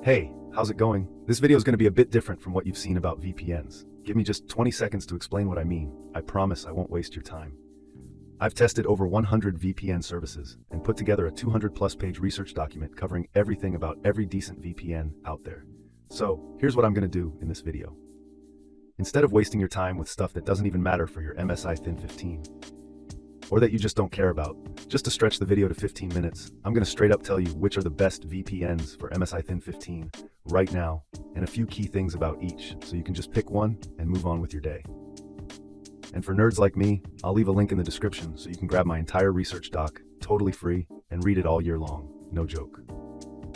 Hey, how's it going? This video is going to be a bit different from what you've seen about VPNs. Give me just 20 seconds to explain what I mean. I promise I won't waste your time. I've tested over 100 VPN services and put together a 200+ page research document covering everything about every decent VPN out there. So, here's what I'm going to do in this video. Instead of wasting your time with stuff that doesn't even matter for your MSI Thin 15, or that you just don't care about, just to stretch the video to 15 minutes, I'm going to straight up tell you which are the best VPNs for MSI Thin 15 right now, and a few key things about each, so you can just pick one and move on with your day. And for nerds like me, I'll leave a link in the description so you can grab my entire research doc, totally free, and read it all year long. No joke.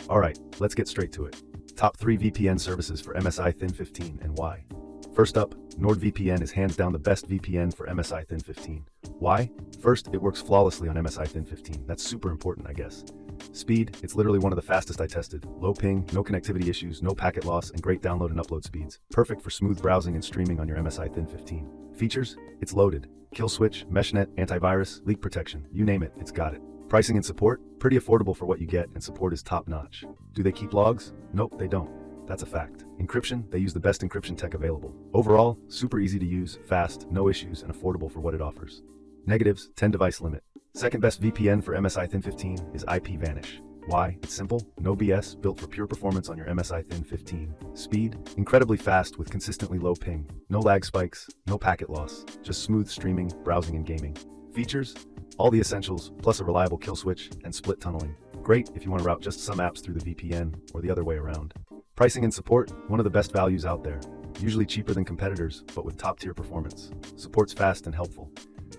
Alright, let's get straight to it. Top 3 VPN services for MSI Thin 15 and why. First up, NordVPN is hands down the best VPN for MSI Thin 15. Why? First, it works flawlessly on MSI Thin 15. That's super important, I guess. Speed, it's literally one of the fastest I tested. Low ping, no connectivity issues, no packet loss, and great download and upload speeds. Perfect for smooth browsing and streaming on your MSI Thin 15. Features, it's loaded. Kill switch, meshnet, antivirus, leak protection, you name it, it's got it. Pricing and support, pretty affordable for what you get, and support is top notch. Do they keep logs? Nope, they don't. That's a fact. Encryption, they use the best encryption tech available. Overall, super easy to use, fast, no issues, and affordable for what it offers. Negatives, 10 device limit. Second best VPN for MSI Thin 15 is IPVanish. Why? It's simple, no BS, built for pure performance on your MSI Thin 15. Speed, incredibly fast with consistently low ping. No lag spikes, no packet loss, just smooth streaming, browsing, and gaming. Features, all the essentials, plus a reliable kill switch and split tunneling. Great if you want to route just some apps through the VPN or the other way around. Pricing and support, one of the best values out there. Usually cheaper than competitors, but with top-tier performance. Support's fast and helpful.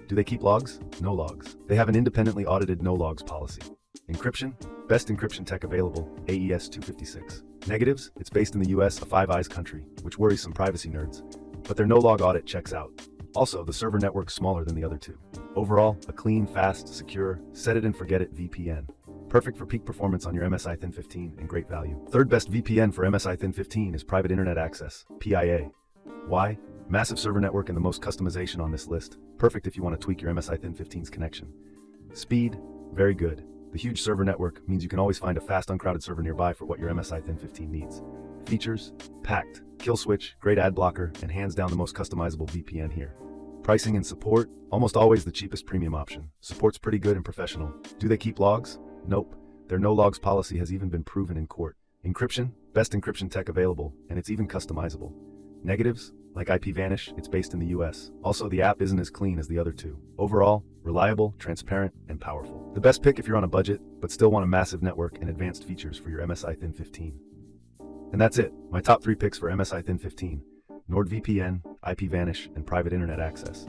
Do they keep logs? No logs. They have an independently audited no logs policy. Encryption, best encryption tech available, AES 256. Negatives, it's based in the US, a Five Eyes country, which worries some privacy nerds, but their no log audit checks out. Also, the server network's smaller than the other two. Overall, a clean, fast, secure, set it and forget it VPN. Perfect for peak performance on your MSI Thin 15 and great value. Third best VPN for MSI Thin 15 is Private Internet Access, PIA. Why? Massive server network and the most customization on this list. Perfect if you want to tweak your MSI Thin 15's connection. Speed, very good. The huge server network means you can always find a fast, uncrowded server nearby for what your MSI Thin 15 needs. Features, packed. Kill switch, great ad blocker, and hands down the most customizable VPN here. Pricing and support, almost always the cheapest premium option. Support's pretty good and professional. Do they keep logs? Nope. Their no logs policy has even been proven in court. Encryption, best encryption tech available, and it's even customizable. Negatives, like IPVanish, it's based in the US. Also, the app isn't as clean as the other two. Overall, reliable, transparent, and powerful. The best pick if you're on a budget, but still want a massive network and advanced features for your MSI Thin 15. And that's it, my top 3 picks for MSI Thin 15. NordVPN, IPVanish, and Private Internet Access.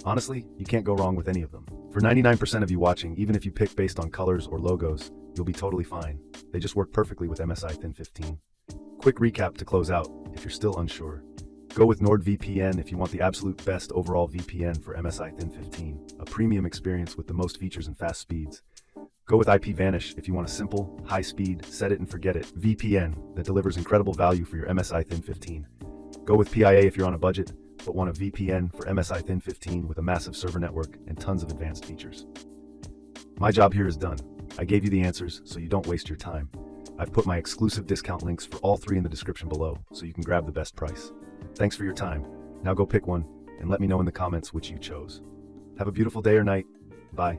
Honestly, you can't go wrong with any of them. For 99% of you watching, even if you pick based on colors or logos, you'll be totally fine. They just work perfectly with MSI Thin 15. Quick recap to close out, if you're still unsure. Go with NordVPN if you want the absolute best overall VPN for MSI Thin 15, a premium experience with the most features and fast speeds. Go with IPVanish if you want a simple, high-speed, set it and forget it VPN that delivers incredible value for your MSI Thin 15. Go with PIA if you're on a budget, but want a VPN for MSI Thin 15 with a massive server network and tons of advanced features. My job here is done. I gave you the answers, so you don't waste your time. I've put my exclusive discount links for all 3 in the description below, so you can grab the best price. Thanks for your time. Now go pick one, and let me know in the comments which you chose. Have a beautiful day or night. Bye.